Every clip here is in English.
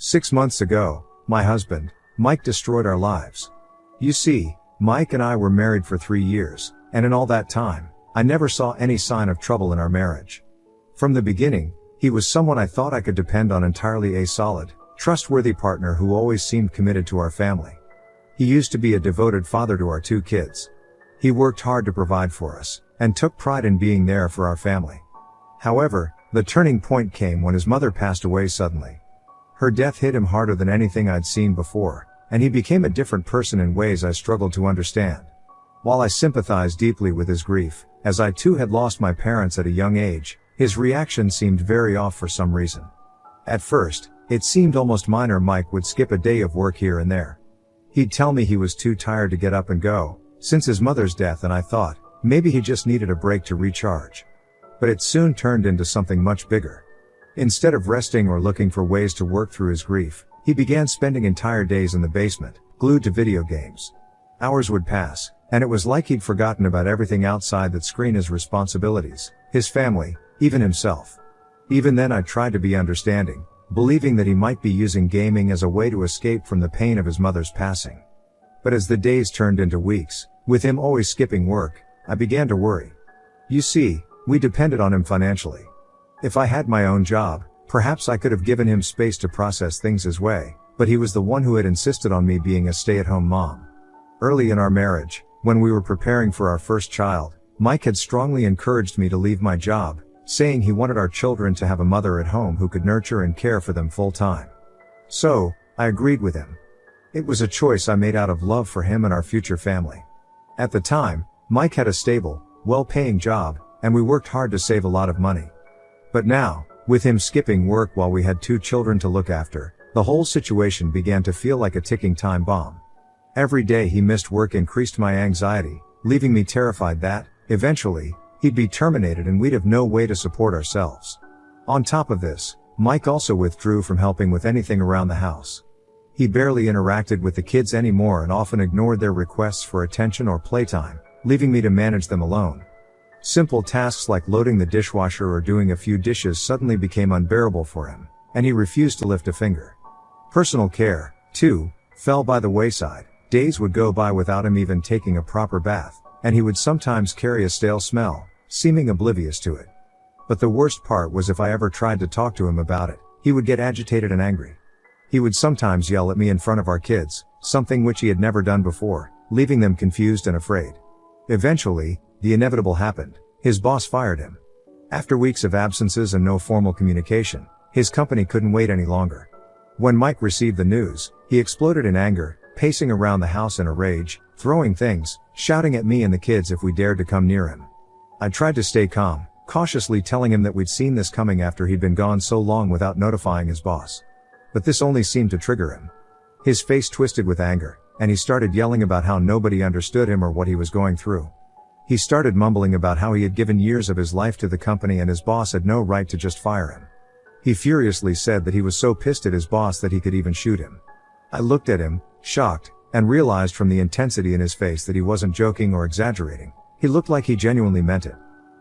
6 months ago, my husband, Mike, destroyed our lives. You see, Mike and I were married for 3 years, and in all that time, I never saw any sign of trouble in our marriage. From the beginning, he was someone I thought I could depend on, entirely a solid, trustworthy partner who always seemed committed to our family. He used to be a devoted father to our 2 kids. He worked hard to provide for us, and took pride in being there for our family. However, the turning point came when his mother passed away suddenly. Her death hit him harder than anything I'd seen before, and he became a different person in ways I struggled to understand. While I sympathized deeply with his grief, as I too had lost my parents at a young age, his reaction seemed very off for some reason. At first, it seemed almost minor. Mike would skip a day of work here and there. He'd tell me he was too tired to get up and go, since his mother's death, and I thought, maybe he just needed a break to recharge. But it soon turned into something much bigger. Instead of resting or looking for ways to work through his grief, he began spending entire days in the basement, glued to video games. Hours would pass, and it was like he'd forgotten about everything outside that screen: his responsibilities, his family, even himself. Even then I tried to be understanding, believing that he might be using gaming as a way to escape from the pain of his mother's passing. But as the days turned into weeks, with him always skipping work, I began to worry. You see, we depended on him financially. If I had my own job, perhaps I could have given him space to process things his way, but he was the one who had insisted on me being a stay-at-home mom. Early in our marriage, when we were preparing for our first child, Mike had strongly encouraged me to leave my job, saying he wanted our children to have a mother at home who could nurture and care for them full-time. So, I agreed with him. It was a choice I made out of love for him and our future family. At the time, Mike had a stable, well-paying job, and we worked hard to save a lot of money. But now, with him skipping work while we had 2 children to look after, the whole situation began to feel like a ticking time bomb. Every day he missed work increased my anxiety, leaving me terrified that, eventually, he'd be terminated and we'd have no way to support ourselves. On top of this, Mike also withdrew from helping with anything around the house. He barely interacted with the kids anymore and often ignored their requests for attention or playtime, leaving me to manage them alone. Simple tasks like loading the dishwasher or doing a few dishes suddenly became unbearable for him, and he refused to lift a finger. Personal care, too, fell by the wayside. Days would go by without him even taking a proper bath, and he would sometimes carry a stale smell, seeming oblivious to it. But the worst part was if I ever tried to talk to him about it, he would get agitated and angry. He would sometimes yell at me in front of our kids, something which he had never done before, leaving them confused and afraid. Eventually, the inevitable happened. His boss fired him. After weeks of absences and no formal communication, his company couldn't wait any longer. When Mike received the news, he exploded in anger, pacing around the house in a rage, throwing things, shouting at me and the kids if we dared to come near him. I tried to stay calm, cautiously telling him that we'd seen this coming after he'd been gone so long without notifying his boss. But this only seemed to trigger him. His face twisted with anger, and he started yelling about how nobody understood him or what he was going through. He started mumbling about how he had given years of his life to the company and his boss had no right to just fire him. He furiously said that he was so pissed at his boss that he could even shoot him. I looked at him, shocked, and realized from the intensity in his face that he wasn't joking or exaggerating. He looked like he genuinely meant it.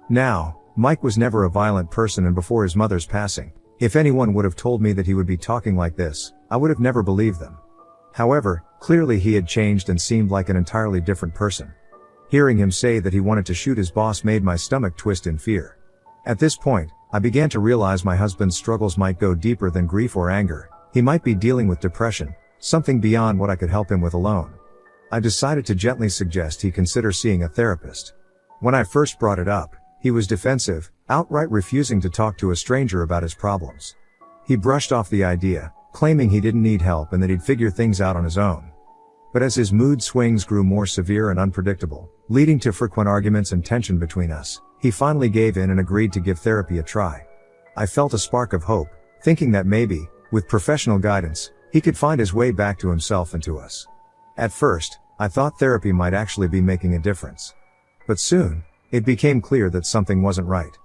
Now, Mike was never a violent person, and before his mother's passing, if anyone would have told me that he would be talking like this, I would have never believed them. However, clearly he had changed and seemed like an entirely different person. Hearing him say that he wanted to shoot his boss made my stomach twist in fear. At this point, I began to realize my husband's struggles might go deeper than grief or anger. He might be dealing with depression, something beyond what I could help him with alone. I decided to gently suggest he consider seeing a therapist. When I first brought it up, he was defensive, outright refusing to talk to a stranger about his problems. He brushed off the idea, claiming he didn't need help and that he'd figure things out on his own. But as his mood swings grew more severe and unpredictable, leading to frequent arguments and tension between us, he finally gave in and agreed to give therapy a try. I felt a spark of hope, thinking that maybe, with professional guidance, he could find his way back to himself and to us. At first, I thought therapy might actually be making a difference. But soon, it became clear that something wasn't right.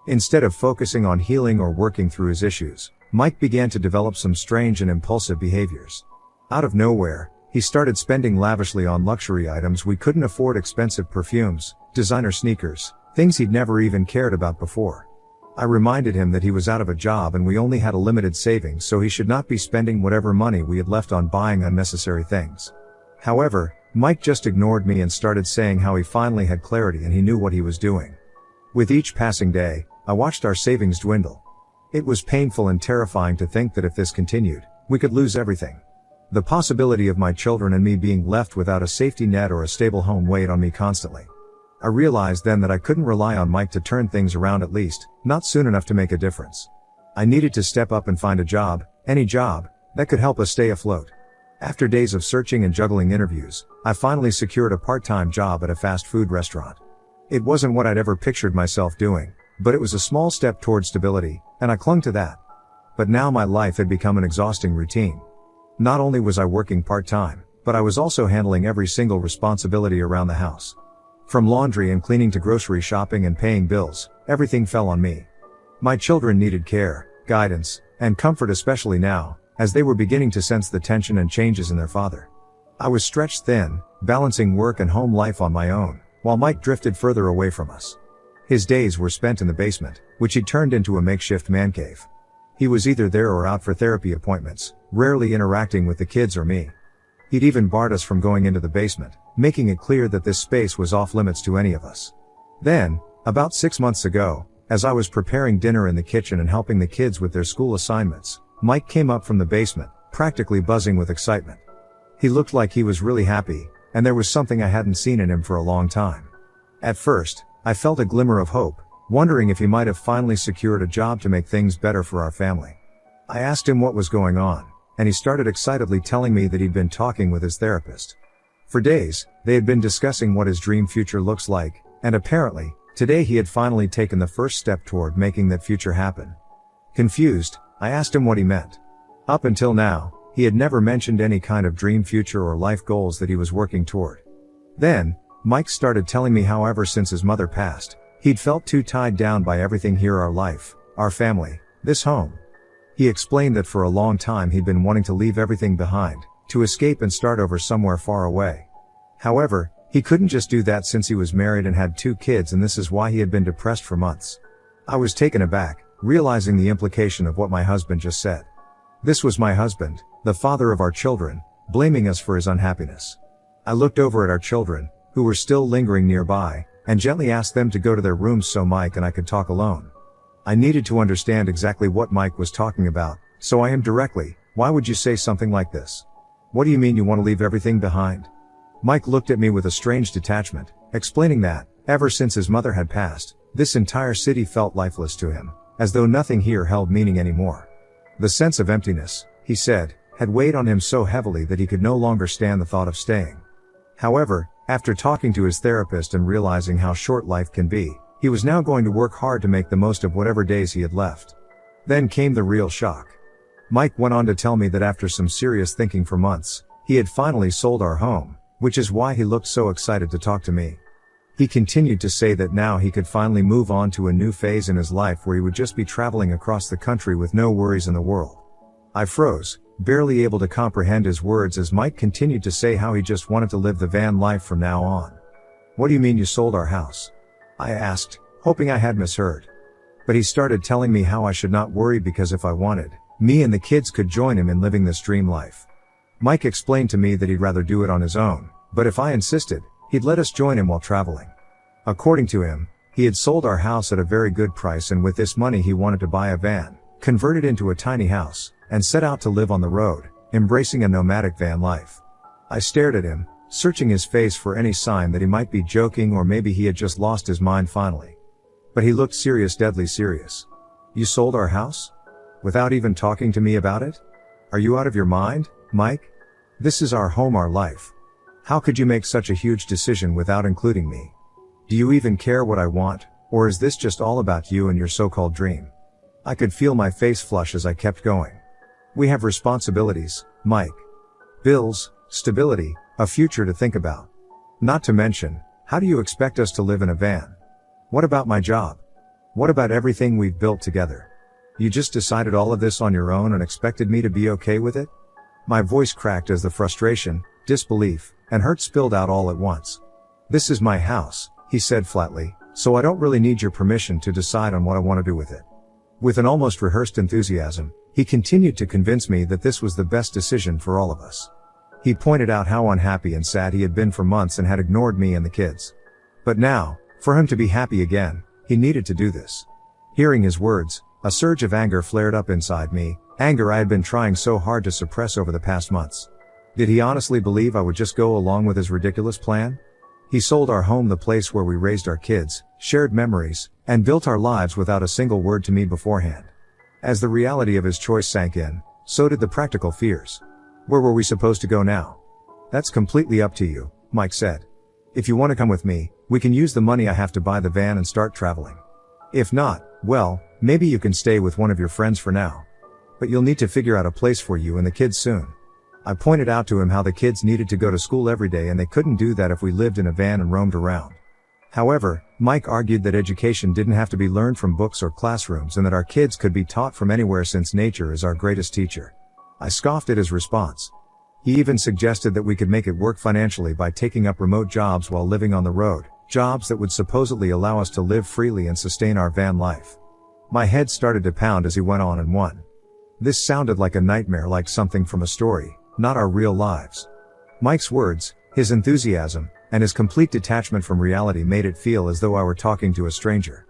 Instead of focusing on healing or working through his issues, Mike began to develop some strange and impulsive behaviors. Out of nowhere, he started spending lavishly on luxury items we couldn't afford: expensive perfumes, designer sneakers, things he'd never even cared about before. I reminded him that he was out of a job and we only had a limited savings, so he should not be spending whatever money we had left on buying unnecessary things. However, Mike just ignored me and started saying how he finally had clarity and he knew what he was doing. With each passing day, I watched our savings dwindle. It was painful and terrifying to think that if this continued, we could lose everything. The possibility of my children and me being left without a safety net or a stable home weighed on me constantly. I realized then that I couldn't rely on Mike to turn things around, at least, not soon enough to make a difference. I needed to step up and find a job, any job, that could help us stay afloat. After days of searching and juggling interviews, I finally secured a part-time job at a fast food restaurant. It wasn't what I'd ever pictured myself doing, but it was a small step towards stability, and I clung to that. But now my life had become an exhausting routine. Not only was I working part-time, but I was also handling every single responsibility around the house. From laundry and cleaning to grocery shopping and paying bills, everything fell on me. My children needed care, guidance, and comfort, especially now, as they were beginning to sense the tension and changes in their father. I was stretched thin, balancing work and home life on my own, while Mike drifted further away from us. His days were spent in the basement, which he turned into a makeshift man cave. He was either there or out for therapy appointments, rarely interacting with the kids or me. He'd even barred us from going into the basement, making it clear that this space was off limits to any of us. Then, about 6 months ago, as I was preparing dinner in the kitchen and helping the kids with their school assignments, Mike came up from the basement, practically buzzing with excitement. He looked like he was really happy, and there was something I hadn't seen in him for a long time. At first, I felt a glimmer of hope, wondering if he might have finally secured a job to make things better for our family. I asked him what was going on, and he started excitedly telling me that he'd been talking with his therapist. For days, they had been discussing what his dream future looks like, and apparently, today he had finally taken the first step toward making that future happen. Confused, I asked him what he meant. Up until now, he had never mentioned any kind of dream future or life goals that he was working toward. Then, Mike started telling me how ever since his mother passed, he'd felt too tied down by everything here: our life, our family, this home. He explained that for a long time he'd been wanting to leave everything behind, to escape and start over somewhere far away. However, he couldn't just do that since he was married and had 2 kids, and this is why he had been depressed for months. I was taken aback, realizing the implication of what my husband just said. This was my husband, the father of our children, blaming us for his unhappiness. I looked over at our children, who were still lingering nearby, and gently asked them to go to their rooms so Mike and I could talk alone. I needed to understand exactly what Mike was talking about, so I asked directly, "Why would you say something like this? What do you mean you want to leave everything behind?" Mike looked at me with a strange detachment, explaining that, ever since his mother had passed, this entire city felt lifeless to him, as though nothing here held meaning anymore. The sense of emptiness, he said, had weighed on him so heavily that he could no longer stand the thought of staying. However, after talking to his therapist and realizing how short life can be, he was now going to work hard to make the most of whatever days he had left. Then came the real shock. Mike went on to tell me that after some serious thinking for months, he had finally sold our home, which is why he looked so excited to talk to me. He continued to say that now he could finally move on to a new phase in his life where he would just be traveling across the country with no worries in the world. I froze, barely able to comprehend his words as Mike continued to say how he just wanted to live the van life from now on. "What do you mean you sold our house?" I asked, hoping I had misheard. But he started telling me how I should not worry because if I wanted, me and the kids could join him in living this dream life. Mike explained to me that he'd rather do it on his own, but if I insisted, he'd let us join him while traveling. According to him, he had sold our house at a very good price, and with this money he wanted to buy a van, convert it into a tiny house, and set out to live on the road, embracing a nomadic van life. I stared at him, searching his face for any sign that he might be joking or maybe he had just lost his mind finally. But he looked serious, deadly serious. "You sold our house? Without even talking to me about it? Are you out of your mind, Mike? This is our home, our life. How could you make such a huge decision without including me? Do you even care what I want, or is this just all about you and your so-called dream?" I could feel my face flush as I kept going. "We have responsibilities, Mike. Bills, stability, a future to think about. Not to mention, how do you expect us to live in a van? What about my job? What about everything we've built together? You just decided all of this on your own and expected me to be okay with it?" My voice cracked as the frustration, disbelief, and hurt spilled out all at once. "This is my house," he said flatly, so I don't really need your permission to decide on what I want to do with it." With an almost rehearsed enthusiasm, he continued to convince me that this was the best decision for all of us. He pointed out how unhappy and sad he had been for months and had ignored me and the kids. But now, for him to be happy again, he needed to do this. Hearing his words, a surge of anger flared up inside me, anger I had been trying so hard to suppress over the past months. Did he honestly believe I would just go along with his ridiculous plan? He sold our home, the place where we raised our kids, shared memories, and built our lives without a single word to me beforehand. As the reality of his choice sank in, so did the practical fears. Where were we supposed to go now? "That's completely up to you," Mike said. "If you want to come with me, we can use the money I have to buy the van and start traveling. If not, well, maybe you can stay with one of your friends for now. But you'll need to figure out a place for you and the kids soon." I pointed out to him how the kids needed to go to school every day and they couldn't do that if we lived in a van and roamed around. However, Mike argued that education didn't have to be learned from books or classrooms and that our kids could be taught from anywhere since nature is our greatest teacher. I scoffed at his response. He even suggested that we could make it work financially by taking up remote jobs while living on the road, jobs that would supposedly allow us to live freely and sustain our van life. My head started to pound as he went on and on. This sounded like a nightmare, like something from a story, not our real lives. Mike's words, his enthusiasm, and his complete detachment from reality made it feel as though I were talking to a stranger.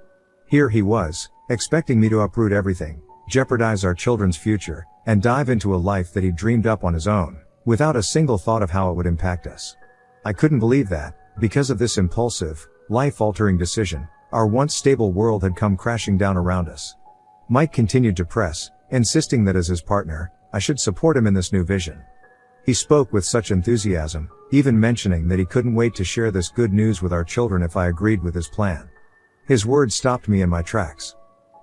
Here he was, expecting me to uproot everything, jeopardize our children's future, and dive into a life that he dreamed up on his own, without a single thought of how it would impact us. I couldn't believe that, because of this impulsive, life-altering decision, our once stable world had come crashing down around us. Mike continued to press, insisting that as his partner, I should support him in this new vision. He spoke with such enthusiasm, even mentioning that he couldn't wait to share this good news with our children if I agreed with his plan. His words stopped me in my tracks.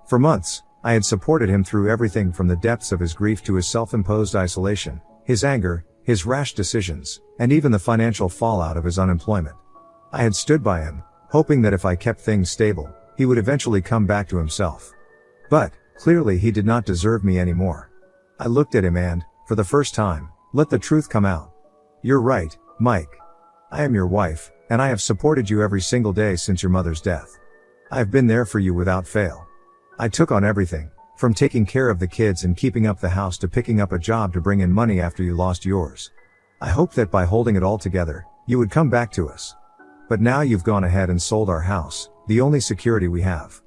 For months, I had supported him through everything from the depths of his grief to his self-imposed isolation, his anger, his rash decisions, and even the financial fallout of his unemployment. I had stood by him, hoping that if I kept things stable, he would eventually come back to himself. But, clearly he did not deserve me anymore. I looked at him and, for the first time, let the truth come out. "You're right, Mike. I am your wife, and I have supported you every single day since your mother's death. I have been there for you without fail. I took on everything, from taking care of the kids and keeping up the house to picking up a job to bring in money after you lost yours. I hoped that by holding it all together, you would come back to us. But now you've gone ahead and sold our house, the only security we have.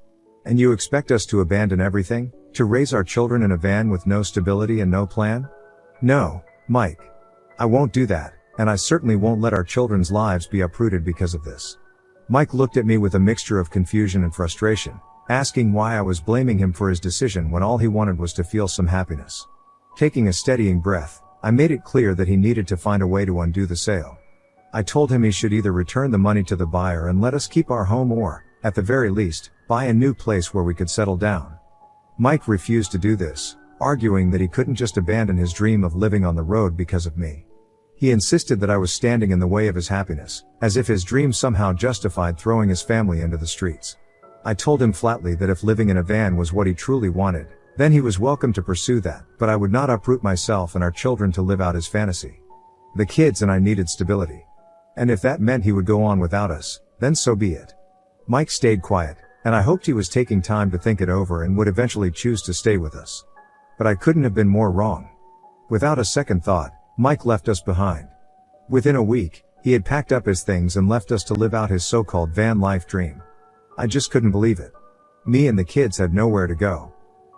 And you expect us to abandon everything, to raise our children in a van with no stability and no plan? No, Mike. I won't do that, and I certainly won't let our children's lives be uprooted because of this." Mike looked at me with a mixture of confusion and frustration, asking why I was blaming him for his decision when all he wanted was to feel some happiness. Taking a steadying breath, I made it clear that he needed to find a way to undo the sale. I told him he should either return the money to the buyer and let us keep our home or, at the very least, buy a new place where we could settle down. Mike refused to do this, arguing that he couldn't just abandon his dream of living on the road because of me. He insisted that I was standing in the way of his happiness, as if his dream somehow justified throwing his family into the streets. I told him flatly that if living in a van was what he truly wanted, then he was welcome to pursue that, but I would not uproot myself and our children to live out his fantasy. The kids and I needed stability. And if that meant he would go on without us, then so be it. Mike stayed quiet, and I hoped he was taking time to think it over and would eventually choose to stay with us. But I couldn't have been more wrong. Without a second thought, Mike left us behind. Within a week, he had packed up his things and left us to live out his so-called van life dream. I just couldn't believe it. Me and the kids had nowhere to go.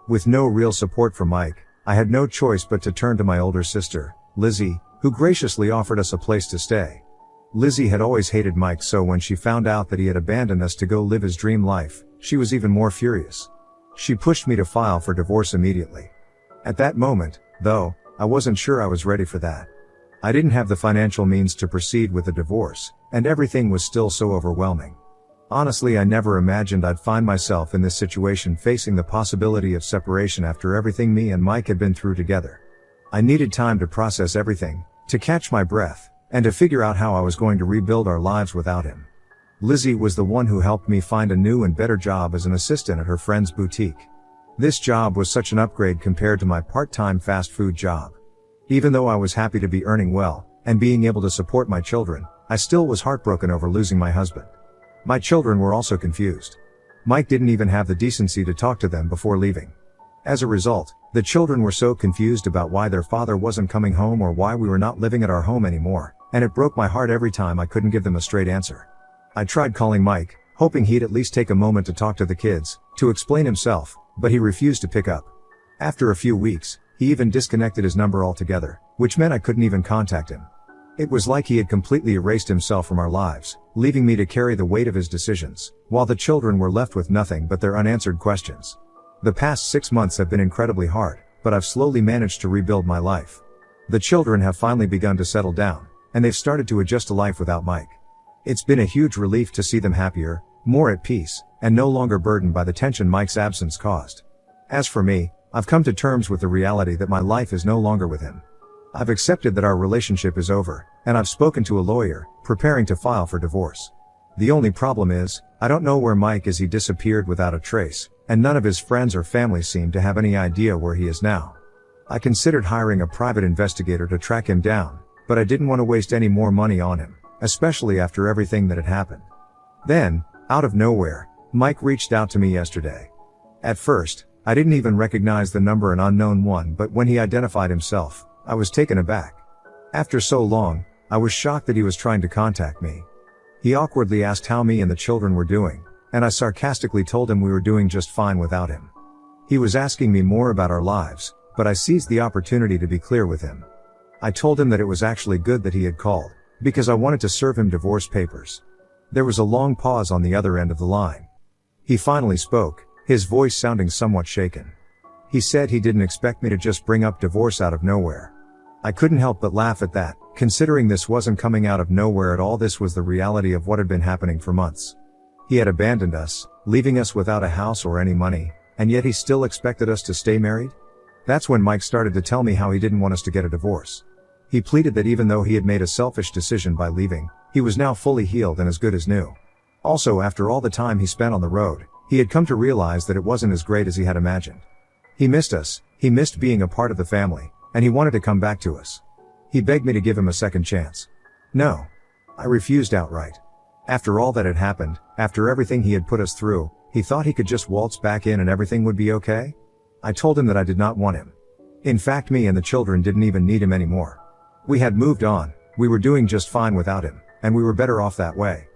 With no real support from Mike, I had no choice but to turn to my older sister, Lizzie, who graciously offered us a place to stay. Lizzie had always hated Mike, so when she found out that he had abandoned us to go live his dream life, she was even more furious. She pushed me to file for divorce immediately. At that moment, though, I wasn't sure I was ready for that. I didn't have the financial means to proceed with the divorce, and everything was still so overwhelming. Honestly, I never imagined I'd find myself in this situation, facing the possibility of separation after everything me and Mike had been through together. I needed time to process everything, to catch my breath, and to figure out how I was going to rebuild our lives without him. Lizzie was the one who helped me find a new and better job as an assistant at her friend's boutique. This job was such an upgrade compared to my part-time fast food job. Even though I was happy to be earning well, and being able to support my children, I still was heartbroken over losing my husband. My children were also confused. Mike didn't even have the decency to talk to them before leaving. As a result, the children were so confused about why their father wasn't coming home or why we were not living at our home anymore, and it broke my heart every time I couldn't give them a straight answer. I tried calling Mike, hoping he'd at least take a moment to talk to the kids, to explain himself, but he refused to pick up. After a few weeks, he even disconnected his number altogether, which meant I couldn't even contact him. It was like he had completely erased himself from our lives, leaving me to carry the weight of his decisions, while the children were left with nothing but their unanswered questions. The past 6 months have been incredibly hard, but I've slowly managed to rebuild my life. The children have finally begun to settle down, and they've started to adjust to life without Mike. It's been a huge relief to see them happier, more at peace, and no longer burdened by the tension Mike's absence caused. As for me, I've come to terms with the reality that my life is no longer with him. I've accepted that our relationship is over, and I've spoken to a lawyer, preparing to file for divorce. The only problem is, I don't know where Mike is. He disappeared without a trace, and none of his friends or family seem to have any idea where he is now. I considered hiring a private investigator to track him down, but I didn't want to waste any more money on him, especially after everything that had happened. Then, out of nowhere, Mike reached out to me yesterday. At first, I didn't even recognize the number, an unknown one, but when he identified himself, I was taken aback. After so long, I was shocked that he was trying to contact me. He awkwardly asked how me and the children were doing, and I sarcastically told him we were doing just fine without him. He was asking me more about our lives, but I seized the opportunity to be clear with him. I told him that it was actually good that he had called, because I wanted to serve him divorce papers. There was a long pause on the other end of the line. He finally spoke, his voice sounding somewhat shaken. He said he didn't expect me to just bring up divorce out of nowhere. I couldn't help but laugh at that, considering this wasn't coming out of nowhere at all. This was the reality of what had been happening for months. He had abandoned us, leaving us without a house or any money, and yet he still expected us to stay married? That's when Mike started to tell me how he didn't want us to get a divorce. He pleaded that even though he had made a selfish decision by leaving, he was now fully healed and as good as new. Also, after all the time he spent on the road, he had come to realize that it wasn't as great as he had imagined. He missed us, he missed being a part of the family, and he wanted to come back to us. He begged me to give him a second chance. No. I refused outright. After all that had happened, after everything he had put us through, he thought he could just waltz back in and everything would be okay? I told him that I did not want him. In fact, me and the children didn't even need him anymore. We had moved on, we were doing just fine without him, and we were better off that way.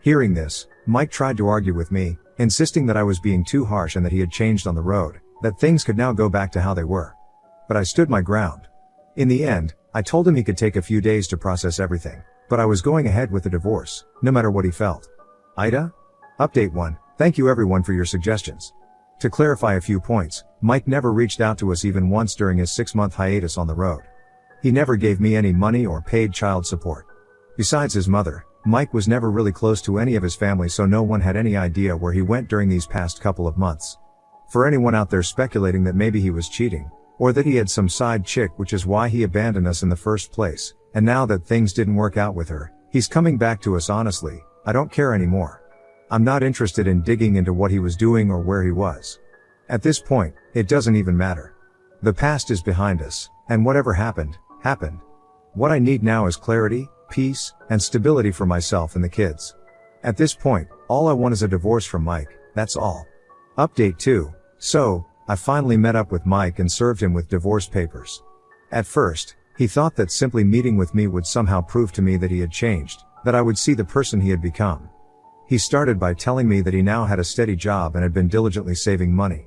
Hearing this, Mike tried to argue with me, insisting that I was being too harsh and that he had changed on the road, that things could now go back to how they were. But I stood my ground. In the end, I told him he could take a few days to process everything, but I was going ahead with the divorce, no matter what he felt. Ida? Update 1. Thank you everyone for your suggestions. To clarify a few points, Mike never reached out to us even once during his 6-month hiatus on the road. He never gave me any money or paid child support. Besides his mother, Mike was never really close to any of his family, so no one had any idea where he went during these past couple of months. For anyone out there speculating that maybe he was cheating, or that he had some side chick, which is why he abandoned us in the first place, and now that things didn't work out with her, he's coming back to us, honestly, I don't care anymore. I'm not interested in digging into what he was doing or where he was. At this point, it doesn't even matter. The past is behind us, and whatever happened, happened. What I need now is clarity, peace, and stability for myself and the kids. At this point, all I want is a divorce from Mike, that's all. Update 2. So, I finally met up with Mike and served him with divorce papers. At first, he thought that simply meeting with me would somehow prove to me that he had changed, that I would see the person he had become. He started by telling me that he now had a steady job and had been diligently saving money.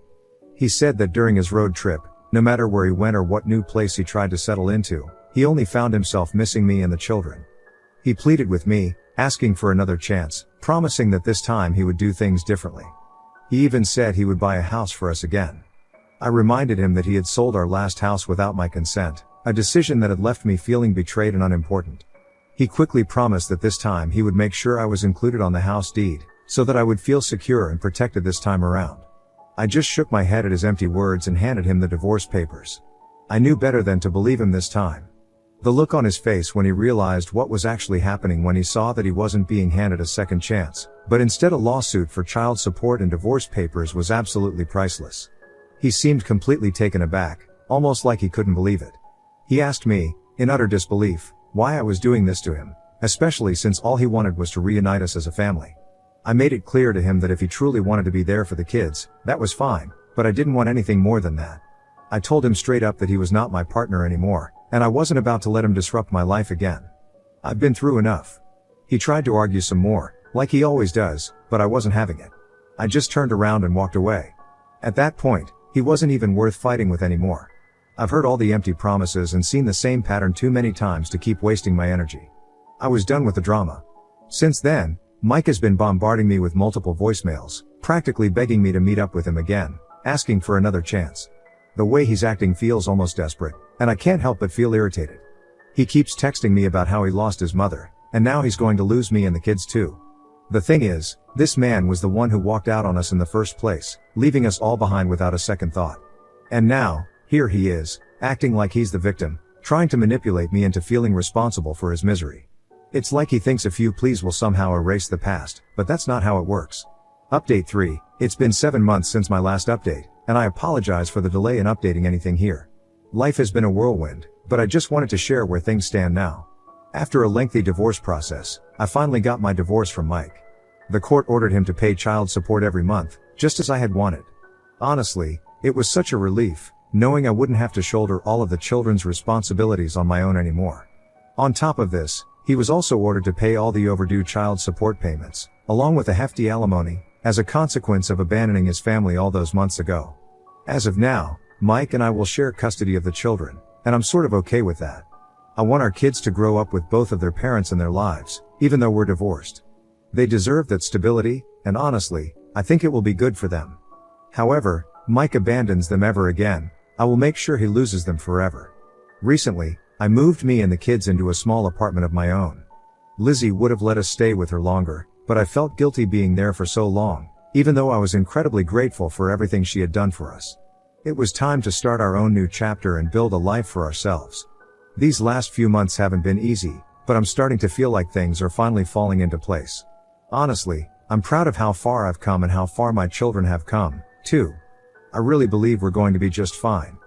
He said that during his road trip, no matter where he went or what new place he tried to settle into, he only found himself missing me and the children. He pleaded with me, asking for another chance, promising that this time he would do things differently. He even said he would buy a house for us again. I reminded him that he had sold our last house without my consent, a decision that had left me feeling betrayed and unimportant. He quickly promised that this time he would make sure I was included on the house deed, so that I would feel secure and protected this time around. I just shook my head at his empty words and handed him the divorce papers. I knew better than to believe him this time. The look on his face when he realized what was actually happening, when he saw that he wasn't being handed a second chance, but instead a lawsuit for child support and divorce papers, was absolutely priceless. He seemed completely taken aback, almost like he couldn't believe it. He asked me, in utter disbelief, why I was doing this to him, especially since all he wanted was to reunite us as a family. I made it clear to him that if he truly wanted to be there for the kids, that was fine, but I didn't want anything more than that. I told him straight up that he was not my partner anymore, and I wasn't about to let him disrupt my life again. I've been through enough. He tried to argue some more, like he always does, but I wasn't having it. I just turned around and walked away. At that point, he wasn't even worth fighting with anymore. I've heard all the empty promises and seen the same pattern too many times to keep wasting my energy. I was done with the drama. Since then, Mike has been bombarding me with multiple voicemails, practically begging me to meet up with him again, asking for another chance. The way he's acting feels almost desperate, and I can't help but feel irritated. He keeps texting me about how he lost his mother, and now he's going to lose me and the kids too. The thing is, this man was the one who walked out on us in the first place, leaving us all behind without a second thought. And now, here he is, acting like he's the victim, trying to manipulate me into feeling responsible for his misery. It's like he thinks a few pleas will somehow erase the past, but that's not how it works. Update 3, it's been 7 months since my last update, and I apologize for the delay in updating anything here. Life has been a whirlwind, but I just wanted to share where things stand now. After a lengthy divorce process, I finally got my divorce from Mike. The court ordered him to pay child support every month, just as I had wanted. Honestly, it was such a relief, knowing I wouldn't have to shoulder all of the children's responsibilities on my own anymore. On top of this, he was also ordered to pay all the overdue child support payments, along with a hefty alimony, as a consequence of abandoning his family all those months ago. As of now, Mike and I will share custody of the children, and I'm sort of okay with that. I want our kids to grow up with both of their parents in their lives, even though we're divorced. They deserve that stability, and honestly, I think it will be good for them. However, Mike abandons them ever again, I will make sure he loses them forever. Recently, I moved me and the kids into a small apartment of my own. Lizzie would have let us stay with her longer, but I felt guilty being there for so long, even though I was incredibly grateful for everything she had done for us. It was time to start our own new chapter and build a life for ourselves. These last few months haven't been easy, but I'm starting to feel like things are finally falling into place. Honestly, I'm proud of how far I've come and how far my children have come, too. I really believe we're going to be just fine.